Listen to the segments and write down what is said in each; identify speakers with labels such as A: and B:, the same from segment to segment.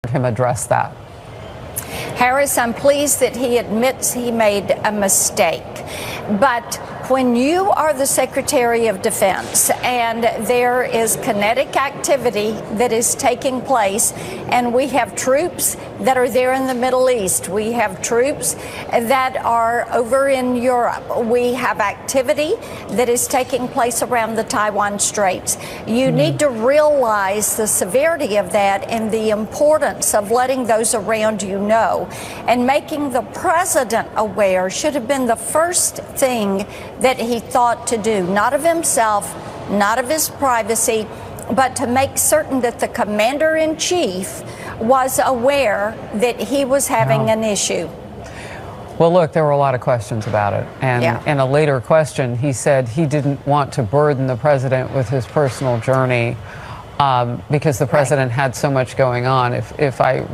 A: him address that.
B: Harris, I'm pleased that he admits he made a mistake. But when you are the Secretary of Defense and there is kinetic activity that is taking place, and we have troops that are there in the Middle East, we have troops that are over in Europe, we have activity that is taking place around the Taiwan Straits. You need to realize the severity of that and the importance of letting those around you know. And making the president aware should have been the first thing that he thought to do, not of himself, not of his privacy, but to make certain that the commander-in-chief was aware that he was having an issue.
A: Well, look, there were a lot of questions about it. And in a later question, he said he didn't want to burden the president with his personal journey because the president had so much going on. If I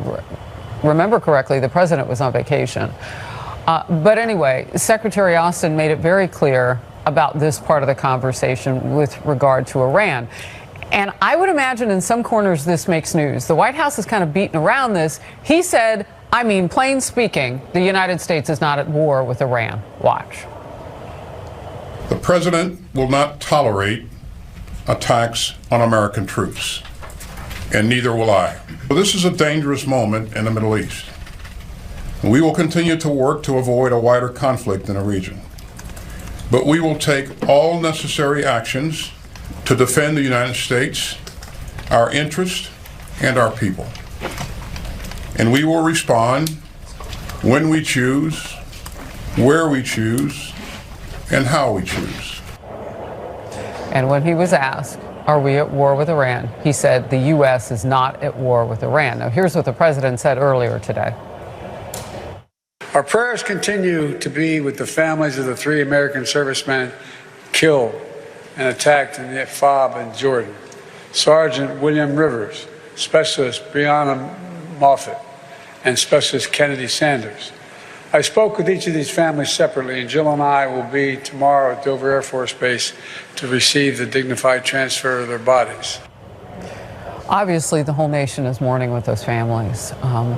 A: remember correctly, the president was on vacation. But anyway, Secretary Austin made it very clear about this part of the conversation with regard to Iran. And I would imagine in some corners this makes news. The White House is kind of beating around this. He said, I mean, plain speaking, the United States is not at war with Iran. Watch.
C: The president will not tolerate attacks on American troops, and neither will I. This is a dangerous moment in the Middle East. We will continue to work to avoid a wider conflict in the region. But we will take all necessary actions to defend the United States, our interests, and our people. And we will respond when we choose, where we choose, and how we choose.
A: And when he was asked, are we at war with Iran, he said the U.S. is not at war with Iran. Now, here's what the president said earlier today.
D: Our prayers continue to be with the families of the 3 American servicemen killed and attacked in the FAUB in Jordan. Sergeant William Rivers, Specialist Breonna Moffett, and Specialist Kennedy Sanders. I spoke with each of these families separately, and Jill and I will be tomorrow at Dover Air Force Base to receive the dignified transfer of their bodies.
A: Obviously, the whole nation is mourning with those families.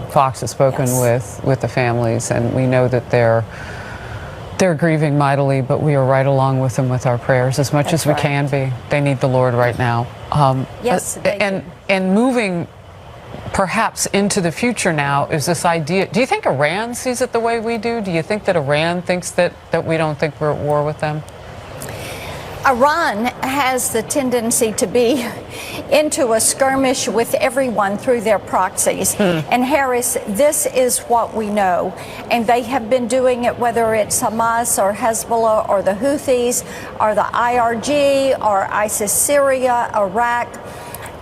A: Fox has spoken with the families, and we know that they're grieving mightily, but we are right along with them with our prayers as much as we can be. They need the Lord right now. And moving perhaps into the future now is this idea. Do you think Iran sees it the way we do? Do you think that Iran thinks that we don't think we're at war with them?
B: Iran has the tendency to be into a skirmish with everyone through their proxies. And Harris, this is what we know. And they have been doing it, whether it's Hamas or Hezbollah or the Houthis or the IRG or ISIS Syria, Iraq.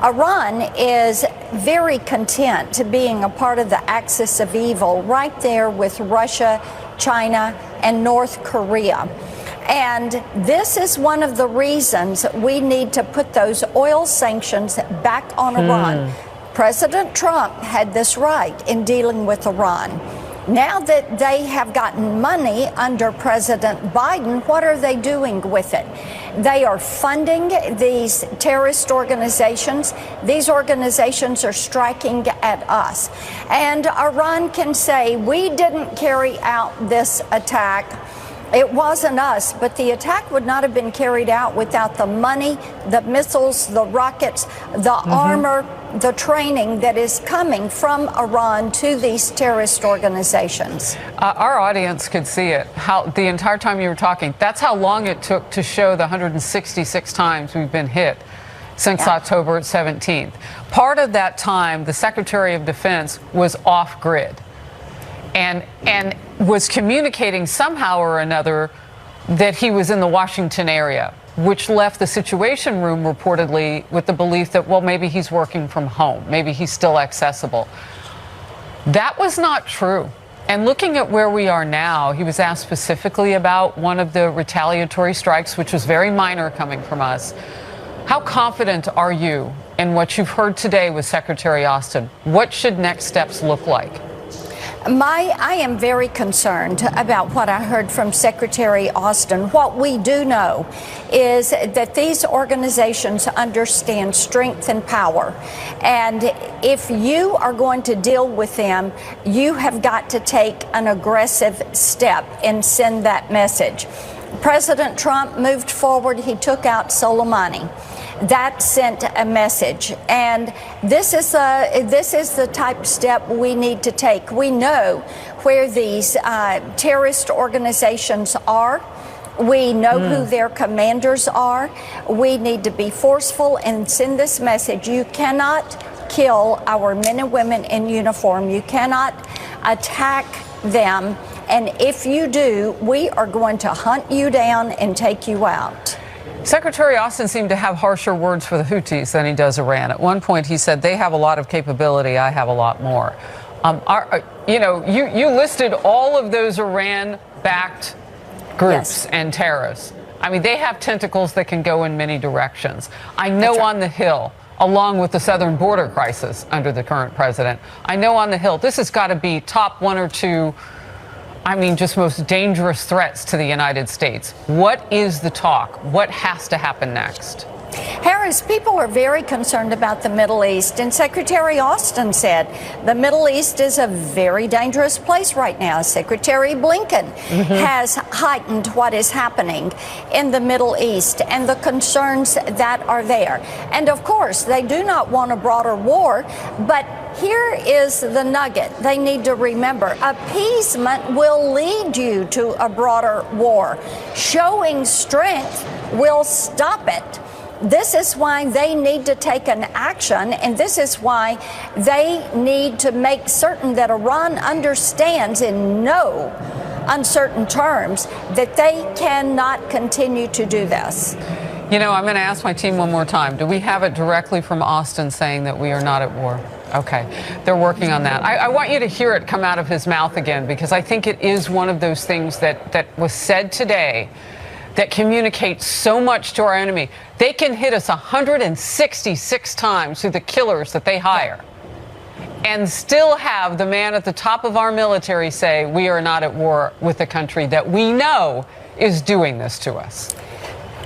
B: Iran is very content to being a part of the axis of evil right there with Russia, China, and North Korea. And this is one of the reasons we need to put those oil sanctions back on Iran. President Trump had this right in dealing with Iran. Now that they have gotten money under President Biden, what are they doing with it? They are funding these terrorist organizations. These organizations are striking at us. And Iran can say, we didn't carry out this attack. It wasn't us, but the attack would not have been carried out without the money, the missiles, the rockets, the armor, the training that is coming from Iran to these terrorist organizations.
A: Our audience could see it. How the entire time you were talking, that's how long it took to show the 166 times we've been hit since October 17th. Part of that time, the Secretary of Defense was off grid and was communicating somehow or another that he was in the Washington area, which left the Situation Room reportedly with the belief that, well, maybe he's working from home. Maybe he's still accessible. That was not true. And looking at where we are now, he was asked specifically about one of the retaliatory strikes, which was very minor coming from us. How confident are you in what you've heard today with Secretary Austin? What should next steps look like?
B: I am very concerned about what I heard from Secretary Austin. What we do know is that these organizations understand strength and power. And if you are going to deal with them, you have got to take an aggressive step and send that message. President Trump moved forward. He took out Soleimani. That sent a message, and this is the type of step we need to take. We know where these terrorist organizations are. We know who their commanders are. We need to be forceful and send this message. You cannot kill our men and women in uniform. You cannot attack them, and if you do, we are going to hunt you down and take you out.
A: Secretary Austin seemed to have harsher words for the Houthis than he does Iran. At one point, he said, they have a lot of capability, I have a lot more. You listed all of those Iran-backed groups and terrorists. I mean, they have tentacles that can go in many directions. I know on the Hill, along with the southern border crisis under the current president, I know on the Hill, this has got to be top one or two, just most dangerous threats to the United States. What is the talk? What has to happen next?
B: Harris, people are very concerned about the Middle East, and Secretary Austin said the Middle East is a very dangerous place right now. Secretary Blinken has heightened what is happening in the Middle East and the concerns that are there. And of course, they do not want a broader war, but here is the nugget they need to remember. Appeasement will lead you to a broader war. Showing strength will stop it. This is why they need to take an action, and this is why they need to make certain that Iran understands in no uncertain terms that they cannot continue to do this.
A: I'm going to ask my team one more time. Do we have it directly from Austin saying that we are not at war? Okay, they're working on that. I want you to hear it come out of his mouth again, because I think it is one of those things that was said today that communicates so much to our enemy. They can hit us 166 times through the killers that they hire and still have the man at the top of our military say we are not at war with the country that we know is doing this to us.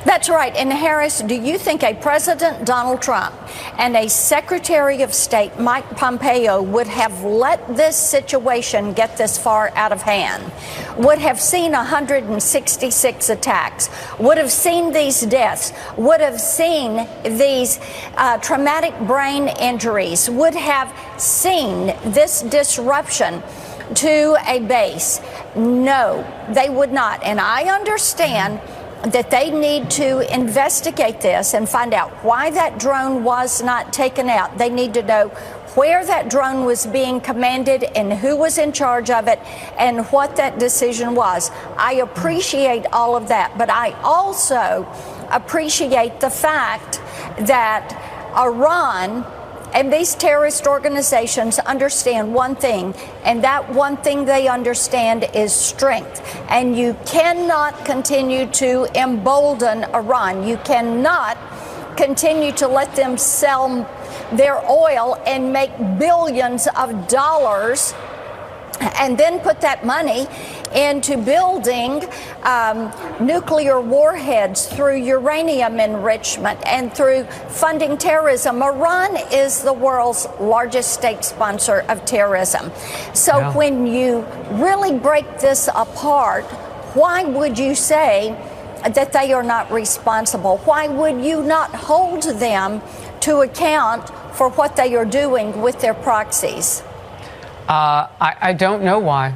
B: That's right. And Harris, do you think a President Donald Trump and a Secretary of State Mike Pompeo would have let this situation get this far out of hand, would have seen 166 attacks, would have seen these deaths, would have seen these traumatic brain injuries, would have seen this disruption to a base? No, they would not. And I understand that they need to investigate this and find out why that drone was not taken out. They need to know where that drone was being commanded and who was in charge of it and what that decision was. I appreciate all of that, but I also appreciate the fact that Iran and these terrorist organizations understand one thing, and that one thing they understand is strength. And you cannot continue to embolden Iran. You cannot continue to let them sell their oil and make billions of dollars and then put that money into building nuclear warheads through uranium enrichment and through funding terrorism. Iran is the world's largest state sponsor of terrorism. So when you really break this apart, why would you say that they are not responsible? Why would you not hold them to account for what they are doing with their proxies?
A: I don't know why.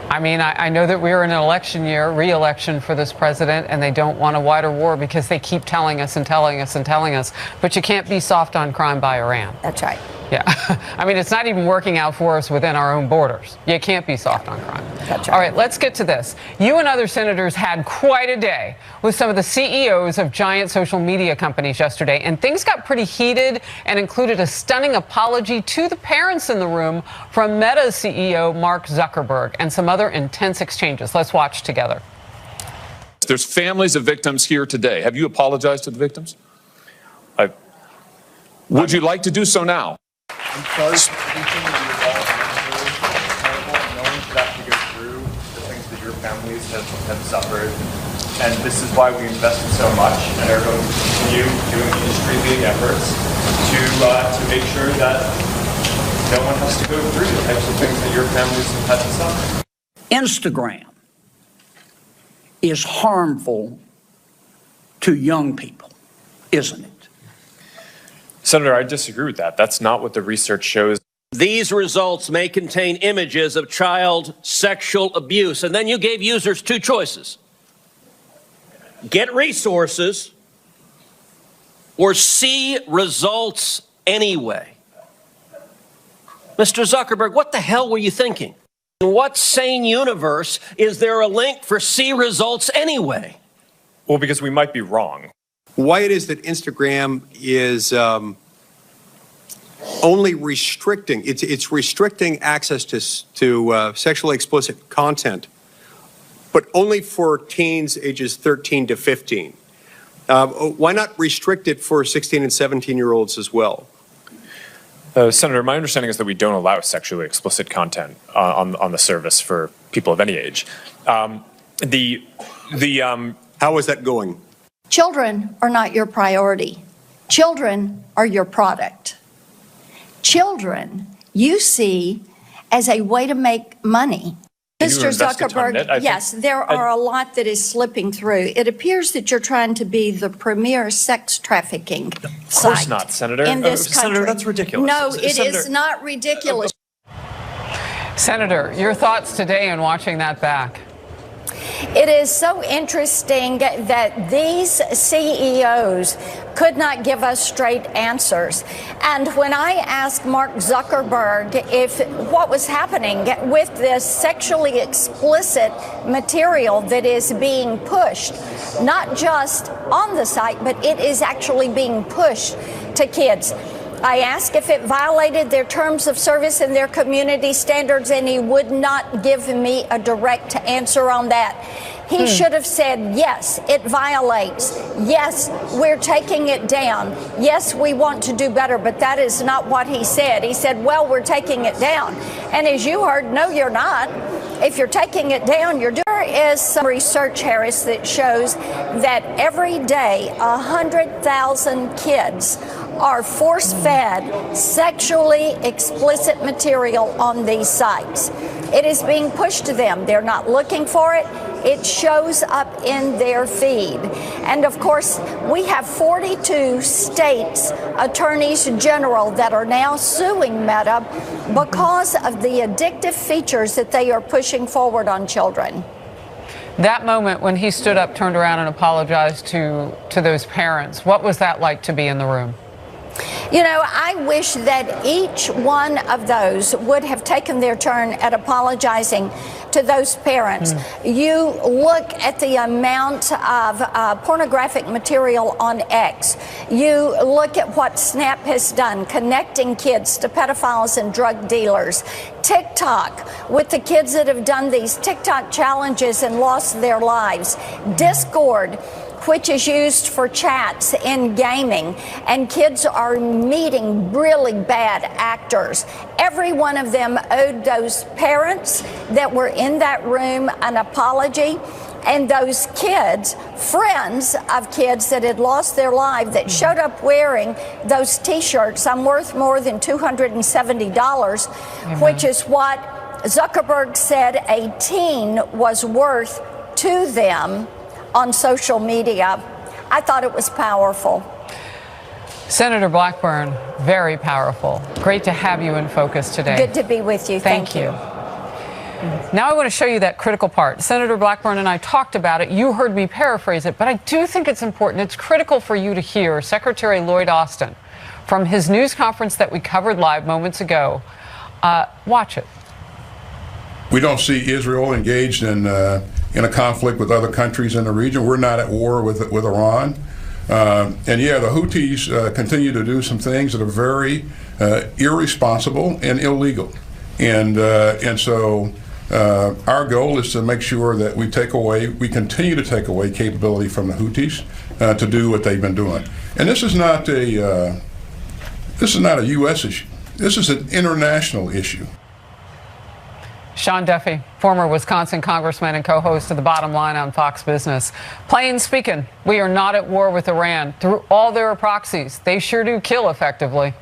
A: I know that we're in an election year, re-election for this president, and they don't want a wider war because they keep telling us and telling us and telling us. But you can't be soft on crime by Iran.
B: That's right.
A: Yeah. It's not even working out for us within our own borders. You can't be soft on crime.
B: That's right.
A: All right, let's get to this. You and other senators had quite a day with some of the CEOs of giant social media companies yesterday, and things got pretty heated and included a stunning apology to the parents in the room from Meta CEO Mark Zuckerberg and some other intense exchanges. Let's watch together.
E: There's families of victims here today. Have you apologized to the victims? Would you like to do so now?
F: I'm sorry for everything that you've all been through. your families have suffered. And this is why we invested so much and are going to continue doing industry-leading efforts to make sure that no one has to go through the types of things that your families have had to suffer.
G: Instagram is harmful to young people, isn't it?
F: Senator, I disagree with that. That's not what the research shows.
H: These results may contain images of child sexual abuse. And then you gave users two choices: get resources or see results anyway. Mr. Zuckerberg, what the hell were you thinking? In what sane universe is there a link for see results anyway?
F: Well, because we might be wrong.
I: Why it is that Instagram is only restricting, it's restricting access to sexually explicit content, but only for teens ages 13 to 15. Why not restrict it for 16 and 17-year-olds as well?
F: Senator, my understanding is that we don't allow sexually explicit content on the service for people of any age. How
I: is that going?
B: Children are not your priority. Children are your product. Children you see as a way to make money. Mr. Zuckerberg, yes, there are a lot that is slipping through. It appears that you're trying to be the premier sex trafficking
F: Of course not, Senator.
B: in this country.
F: Senator, that's ridiculous.
B: No, it
F: Senator,
B: is not ridiculous.
A: Senator, your thoughts today in watching that back?
B: It is so interesting that these CEOs could not give us straight answers. And when I asked Mark Zuckerberg what was happening with this sexually explicit material that is being pushed, not just on the site, but it is actually being pushed to kids. I asked if it violated their terms of service and their community standards, and he would not give me a direct answer on that. He should have said, yes, it violates. Yes, we're taking it down. Yes, we want to do better, but that is not what he said. He said, well, we're taking it down. And as you heard, no, you're not. If you're taking it down, you're doing. There is some research, Harris, that shows that every day 100,000 kids are force-fed sexually explicit material on these sites. It is being pushed to them. They're not looking for it. It shows up in their feed. And of course, we have 42 states' attorneys general that are now suing Meta because of the addictive features that they are pushing forward on children.
A: That moment when he stood up, turned around, and apologized to those parents, what was that like to be in the room?
B: You know, I wish that each one of those would have taken their turn at apologizing to those parents. You look at the amount of pornographic material on X. You look at what Snap has done, connecting kids to pedophiles and drug dealers. TikTok, with the kids that have done these TikTok challenges and lost their lives. Discord, which is used for chats in gaming, and kids are meeting really bad actors. Every one of them owed those parents that were in that room an apology, and those kids, friends of kids that had lost their life, that showed up wearing those T-shirts. I'm worth more than $270, which is what Zuckerberg said a teen was worth to them on social media. I thought it was powerful.
A: Senator Blackburn, very powerful. Great to have you in focus today.
B: Good to be with you. Thank you.
A: Now I want to show you that critical part. Senator Blackburn and I talked about it. You heard me paraphrase it, but I do think it's important. It's critical for you to hear Secretary Lloyd Austin from his news conference that we covered live moments ago. Watch it.
C: We don't see Israel engaged in a conflict with other countries in the region. We're not at war with Iran. And yeah, the Houthis continue to do some things that are very irresponsible and illegal. And so our goal is to make sure that we continue to take away capability from the Houthis to do what they've been doing. And this is not a U.S. issue. This is an international issue.
A: Sean Duffy, former Wisconsin congressman and co-host of The Bottom Line on Fox Business. Plain speaking, we are not at war with Iran. Through all their proxies, they sure do kill effectively.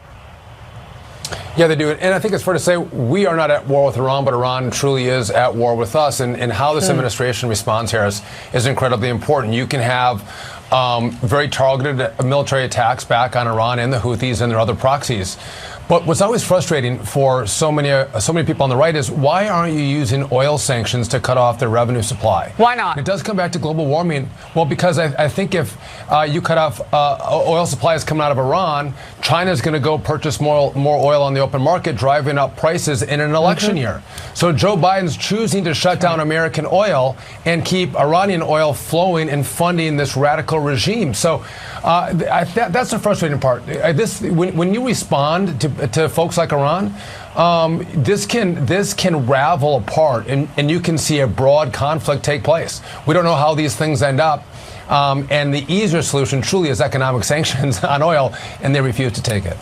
J: Yeah, they do. And I think it's fair to say we are not at war with Iran, but Iran truly is at war with us. And how this administration responds, Harris, is incredibly important. You can have very targeted military attacks back on Iran and the Houthis and their other proxies. But what's always frustrating for so many people on the right is, why aren't you using oil sanctions to cut off their revenue supply?
A: Why not?
J: It does come back to global warming. Well, because I think if you cut off oil supplies coming out of Iran, China's going to go purchase more oil on the open market, driving up prices in an election year. So Joe Biden's choosing to shut down American oil and keep Iranian oil flowing and funding this radical regime. So that's the frustrating part. When you respond to folks like Iran, this can ravel apart, and you can see a broad conflict take place. We don't know how these things end up. And the easier solution truly is economic sanctions on oil, and they refuse to take it.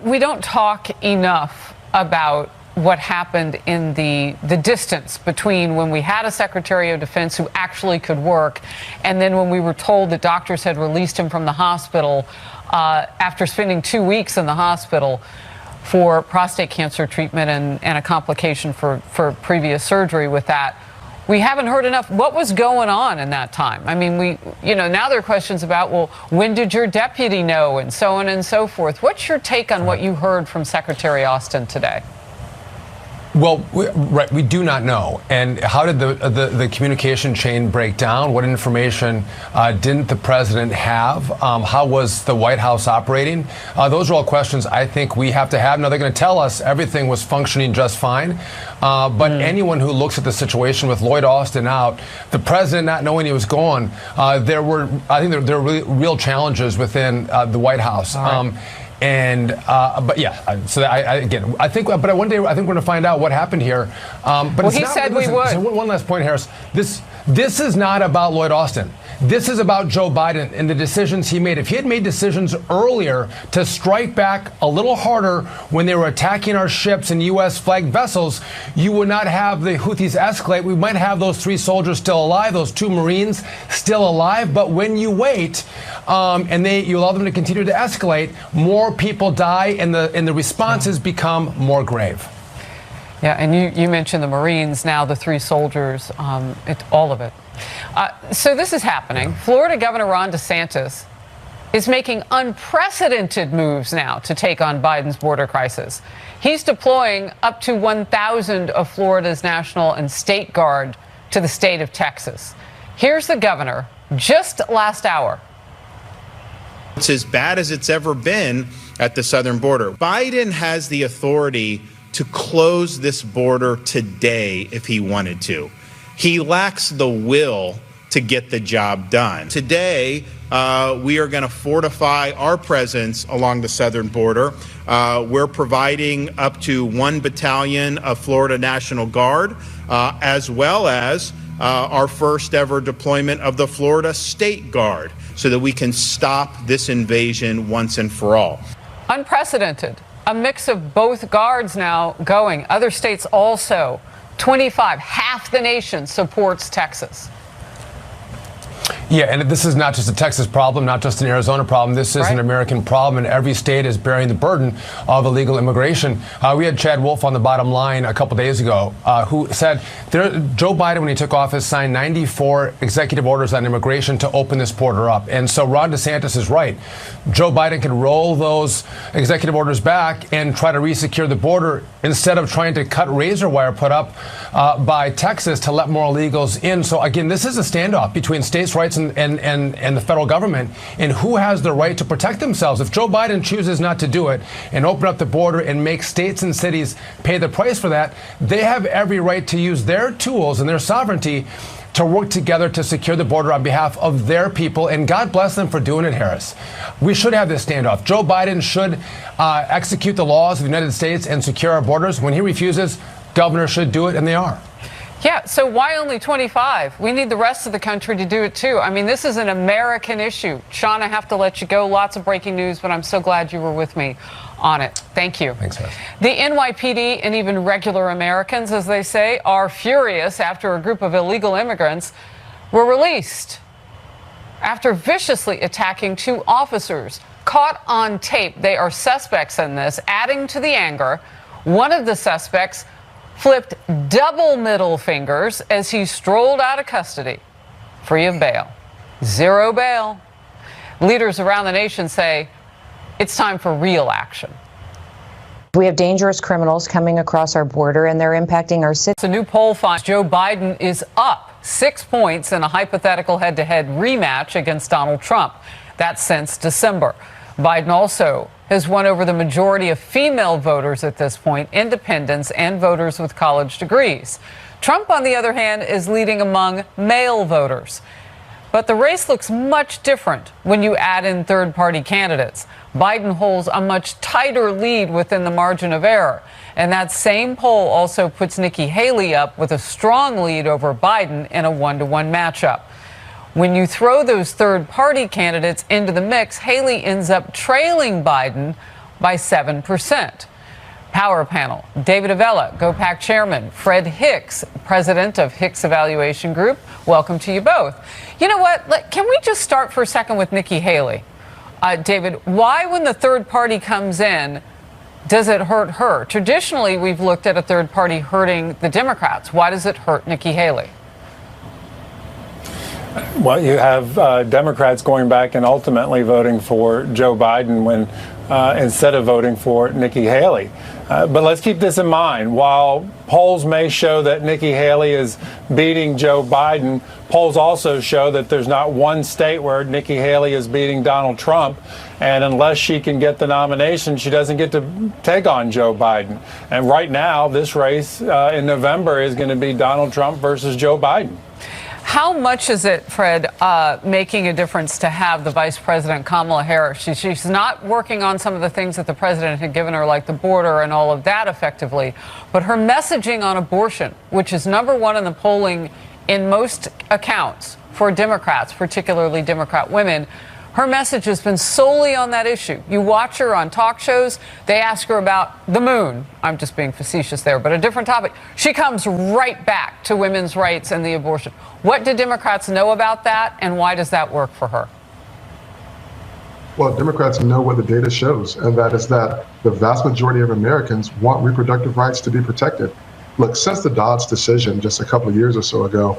A: We don't talk enough about what happened in the distance between when we had a Secretary of Defense who actually could work, and then when we were told that doctors had released him from the hospital after spending 2 weeks in the hospital for prostate cancer treatment and a complication for previous surgery with that. We haven't heard enough. What was going on in that time? I mean, now there are questions about, well, when did your deputy know, and so on and so forth. What's your take on what you heard from Secretary Austin today?
J: Well, we do not know. And how did the communication chain break down? What information didn't the president have? How was the White House operating? Those are all questions I think we have to have. Now, they're going to tell us everything was functioning just fine. But anyone who looks at the situation with Lloyd Austin out, the president not knowing he was gone, there were really real challenges within the White House. But yeah, so I think one day we're going to find out what happened here. But
A: he said we would.
J: So one last point, Harris. This is not about Lloyd Austin. This is about Joe Biden and the decisions he made. If he had made decisions earlier to strike back a little harder when they were attacking our ships and U.S. flagged vessels, you would not have the Houthis escalate. We might have those 3 soldiers still alive, those 2 Marines still alive. But when you wait and you allow them to continue to escalate, more people die and the responses become more grave.
A: Yeah, and you mentioned the Marines, now the 3 soldiers, all of it. So this is happening. Florida Governor Ron DeSantis is making unprecedented moves now to take on Biden's border crisis. He's deploying up to 1,000 of Florida's National and State Guard to the state of Texas. Here's the governor just last hour.
K: It's as bad as it's ever been at the southern border. Biden has the authority to close this border today if he wanted to. He lacks the will to get the job done. Today, we are going to fortify our presence along the southern border. We're providing up to 1 battalion of Florida National Guard, as well as our first ever deployment of the Florida State Guard, so that we can stop this invasion once and for all.
A: Unprecedented. A mix of both guards now going. Other states also. 25, half the nation supports Texas.
J: Yeah, and this is not just a Texas problem, not just an Arizona problem. This is an American problem, and every state is bearing the burden of illegal immigration. We had Chad Wolf on The Bottom Line a couple days ago, who said Joe Biden, when he took office, signed 94 executive orders on immigration to open this border up. And so Ron DeSantis is right. Joe Biden can roll those executive orders back and try to resecure the border instead of trying to cut razor wire put up by Texas to let more illegals in. So again, this is a standoff between states' rights and the federal government, and who has the right to protect themselves. If Joe Biden chooses not to do it and open up the border and make states and cities pay the price for that, they have every right to use their tools and their sovereignty to work together to secure the border on behalf of their people, and God bless them for doing it, Harris. We should have this standoff. Joe Biden should execute the laws of the United States and secure our borders. When he refuses, governors should do it, and they are.
A: Yeah, Yeah, so why only 25? We need the rest of the country to do it too. I mean, this is an American issue. Sean, I have to let you go. Lots of breaking news, but I'm so glad you were with me on it. Thank you.
J: Thanks, Wes.
A: The NYPD and even regular Americans, as they say, are furious after a group of illegal immigrants were released after viciously attacking 2 officers. Caught on tape, they are suspects in this. Adding to the anger, one of the suspects flipped double middle fingers as he strolled out of custody, free of bail. 0 bail. Leaders around the nation say it's time for real action.
L: We have dangerous criminals coming across our border, and they're impacting our city.
A: A new poll finds Joe Biden is up 6 points in a hypothetical head-to-head rematch against Donald Trump. That's since December. Biden also has won over the majority of female voters at this point, independents and voters with college degrees. Trump, on the other hand, is leading among male voters. But the race looks much different when you add in third-party candidates. Biden holds a much tighter lead within the margin of error. And that same poll also puts Nikki Haley up with a strong lead over Biden in a 1-to-1 matchup. When you throw those third-party candidates into the mix, Haley ends up trailing Biden by 7%. Power panel, David Avella, GOPAC chairman, Fred Hicks, president of Hicks Evaluation Group. Welcome to you both. You know what? Can we just start for a second with Nikki Haley? David, why when the third party comes in, does it hurt her? Traditionally, we've looked at a third party hurting the Democrats. Why does it hurt Nikki Haley?
M: Well, you have Democrats going back and ultimately voting for Joe Biden when instead of voting for Nikki Haley. But let's keep this in mind. While polls may show that Nikki Haley is beating Joe Biden, polls also show that there's not one state where Nikki Haley is beating Donald Trump. And unless she can get the nomination, she doesn't get to take on Joe Biden. And right now, this race in November is going to be Donald Trump versus Joe Biden.
A: How much is it, Fred, making a difference to have the Vice President Kamala Harris? She's not working on some of the things that the president had given her, like the border and all of that effectively, but her messaging on abortion, which is #1 in the polling in most accounts for Democrats, particularly Democrat women, her message has been solely on that issue. You watch her on talk shows, they ask her about the moon. I'm just being facetious there, but a different topic. She comes right back to women's rights and the abortion. What do Democrats know about that, and why does that work for her?
N: Well, Democrats know what the data shows, and that is that the vast majority of Americans want reproductive rights to be protected. Look, since the Dobbs decision just a couple of years or so ago,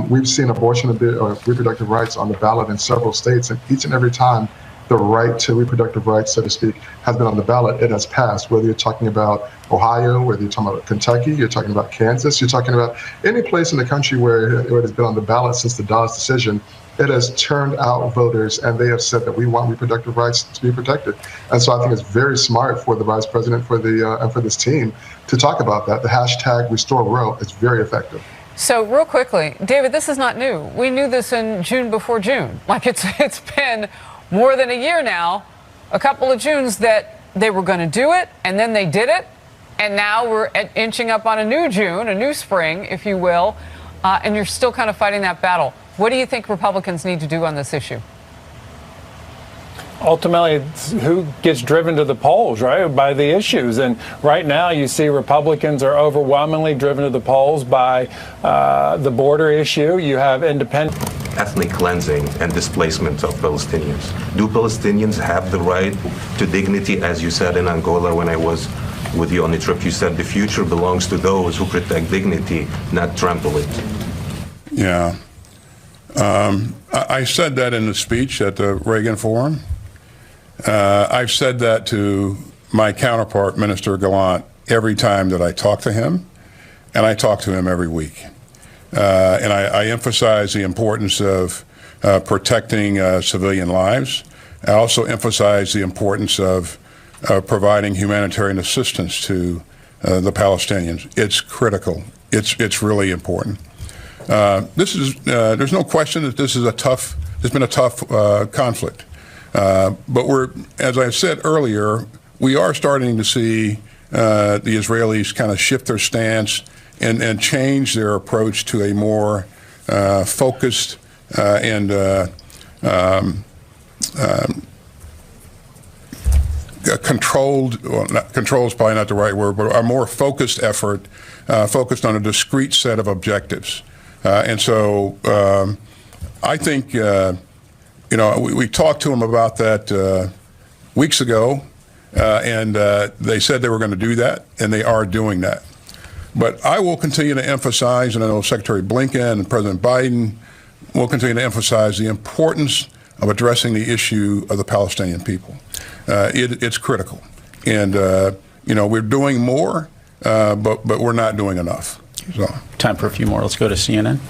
N: we've seen abortion or reproductive rights on the ballot in several states, and each and every time the right to reproductive rights, so to speak, has been on the ballot, it has passed. Whether you're talking about Ohio, whether you're talking about Kentucky, you're talking about Kansas, you're talking about any place in the country where it has been on the ballot since the Dobbs decision, it has turned out voters, and they have said that we want reproductive rights to be protected. And so I think it's very smart for the vice president, and for this team, to talk about that. The hashtag Restore Roe is very effective.
A: So real quickly, David, this is not new. We knew this in June before June. Like it's been more than a year now, a couple of Junes that they were going to do it, and then they did it, and now we're inching up on a new June, a new spring, if you will, and you're still kind of fighting that battle. What do you think Republicans need to do on this issue?
M: Ultimately, it's who gets driven to the polls, right, by the issues. And right now, you see Republicans are overwhelmingly driven to the polls by the border issue. You have independent
O: ethnic cleansing and displacement of Palestinians. Do Palestinians have the right to dignity? As you said in Angola when I was with you on the trip, you said the future belongs to those who protect dignity, not trample it.
C: Yeah. I said that in the speech at the Reagan Forum. I've said that to my counterpart, Minister Gallant, every time that I talk to him, and I talk to him every week. And I emphasize the importance of protecting civilian lives. I also emphasize the importance of providing humanitarian assistance to the Palestinians. It's critical. It's really important. There's no question that this is there's been a tough conflict. But as I said earlier, we are starting to see the Israelis kind of shift their stance and change their approach to a more focused and controlled, well, control is probably not the right word, but a more focused effort, focused on a discrete set of objectives. And so I think, we talked to them about that weeks ago, and they said they were going to do that, and they are doing that. But I will continue to emphasize, and I know Secretary Blinken and President Biden will continue to emphasize the importance of addressing the issue of the Palestinian people. It's critical. And, we're doing more, but we're not doing enough. So.
P: Time for a few more. Let's go to CNN.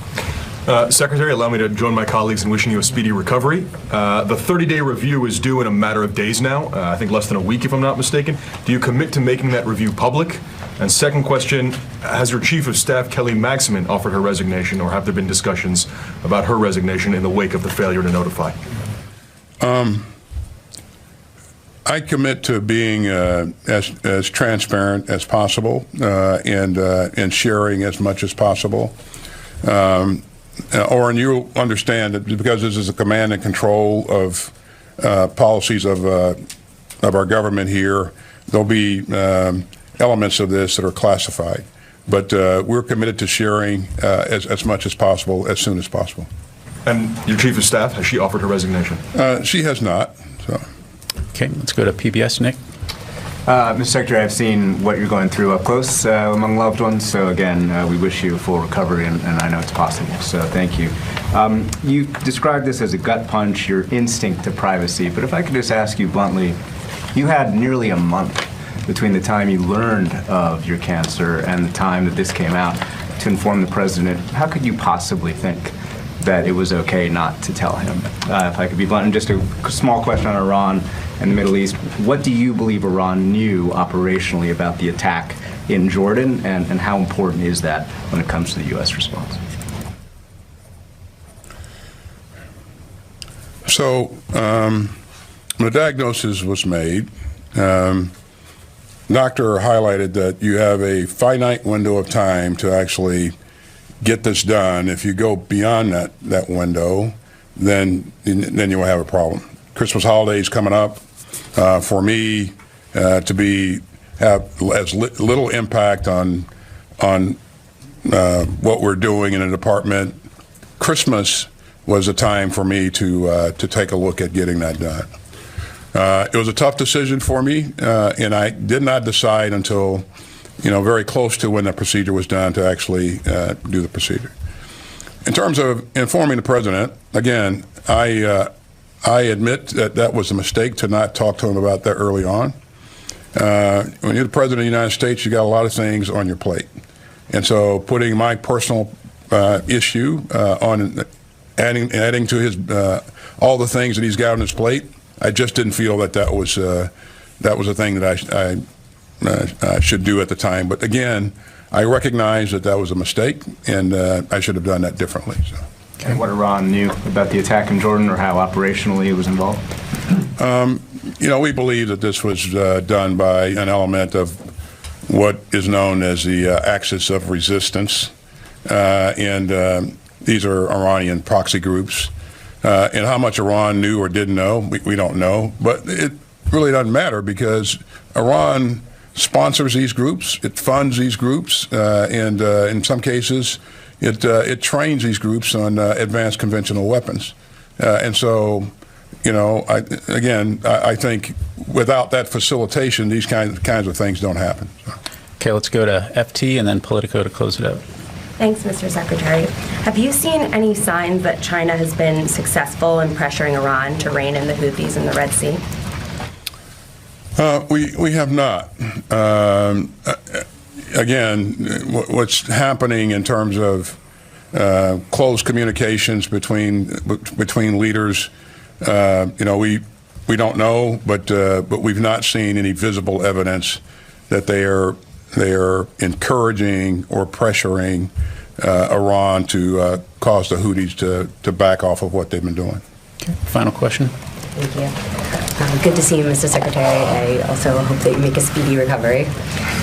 Q: Secretary, allow me to join my colleagues in wishing you a speedy recovery. The 30-day review is due in a matter of days now, I think less than a week if I'm not mistaken. Do you commit to making that review public? And second question, has your Chief of Staff, Kelly Magsamen, offered her resignation, or have there been discussions about her resignation in the wake of the failure to notify?
C: I commit to being as transparent as possible and sharing as much as possible. Oren, you'll understand that because this is a command and control of policies of our government here, there'll be elements of this that are classified. But we're committed to sharing as much as possible, as soon as possible.
Q: And your Chief of Staff, has she offered her resignation?
C: She has not. So.
P: Okay, let's go to PBS. Nick.
R: Mr. Secretary, I've seen what you're going through up close among loved ones. So again, we wish you a full recovery, and I know it's possible. So thank you. You described this as a gut punch, your instinct to privacy. But if I could just ask you bluntly, you had nearly a month between the time you learned of your cancer and the time that this came out to inform the president. How could you possibly think that it was okay not to tell him? If I could be blunt, and just a small question on Iran and the Middle East. What do you believe Iran knew operationally about the attack in Jordan, and how important is that when it comes to the U.S. response?
C: So the diagnosis was made. Doctor highlighted that you have a finite window of time to actually get this done. If you go beyond that window, then you will have a problem. Christmas holidays coming up. For me to have as little impact on what we're doing in the department, Christmas was a time for me to take a look at getting that done. It was a tough decision for me, and I did not decide until very close to when the procedure was done to actually do the procedure. In terms of informing the president, again, I admit that was a mistake to not talk to him about that early on. When you're the president of the United States, you got a lot of things on your plate. And so putting my personal issue on adding to his all the things that he's got on his plate, I just didn't feel that was a thing that I should do at the time. But again, I recognize that was a mistake, and I should have done that differently. So.
R: And what Iran knew about the attack in Jordan, or how operationally it was involved?
C: We believe that this was done by an element of what is known as the axis of resistance, and these are Iranian proxy groups. And how much Iran knew or didn't know, we don't know. But it really doesn't matter, because Iran sponsors these groups, it funds these groups, and in some cases, it trains these groups on advanced conventional weapons. And so, I think without that facilitation, these kinds of things don't happen. So.
P: Okay, let's go to FT and then Politico to close it out.
S: Thanks, Mr. Secretary. Have you seen any signs that China has been successful in pressuring Iran to rein in the Houthis in the Red Sea?
C: We have not. Again, what's happening in terms of close communications between leaders, we don't know, but we've not seen any visible evidence that they are encouraging or pressuring Iran to cause the Houthis to back off of what they've been doing.
P: Okay. Final question.
S: Thank you. Good to see you, Mr. Secretary. I also hope that you make a speedy recovery.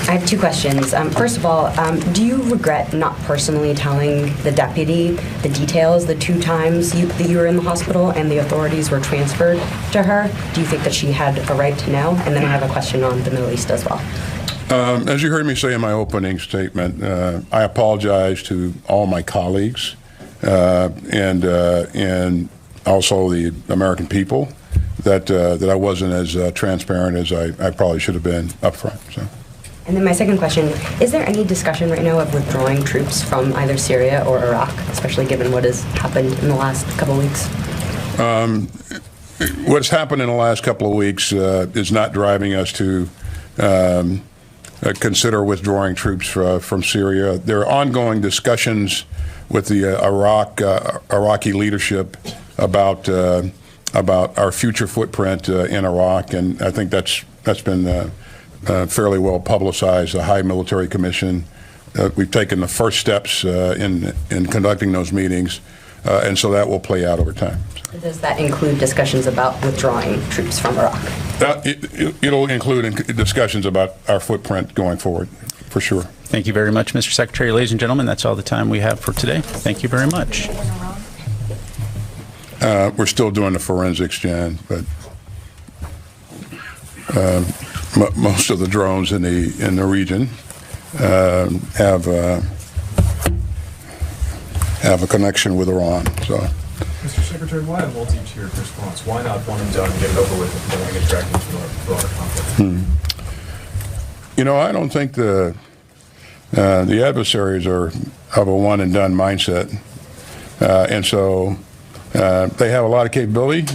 S: I have two questions. First of all, do you regret not personally telling the deputy the details the 2 times that you were in the hospital and the authorities were transferred to her? Do you think that she had a right to know? And then I have a question on the Middle East as well.
C: As you heard me say in my opening statement, I apologize to all my colleagues and also the American people that I wasn't as transparent as I probably should have been up front. So.
S: And then my second question, is there any discussion right now of withdrawing troops from either Syria or Iraq, especially given what has happened in the last couple of weeks?
C: What's happened in the last couple of weeks is not driving us to consider withdrawing troops from Syria. There are ongoing discussions with the Iraqi leadership about our future footprint in Iraq, and I think that's been fairly well publicized. The High Military Commission, we've taken the first steps in conducting those meetings, and so that will play out over time.
S: Does that include discussions about withdrawing troops from Iraq?
C: It'll include discussions about our footprint going forward, for sure.
P: Thank you very much, Mr. Secretary. Ladies and gentlemen, that's all the time we have for today. Thank you very much.
C: We're still doing the forensics, Jan, but most of the drones in the region have a connection with Iran. So,
Q: Mr. Secretary, why a multi-tiered response? Why not one and done, get it over with, and then get dragged into a broader conflict?
C: You know, I don't think the adversaries are of a one and done mindset, and so they have a lot of capability.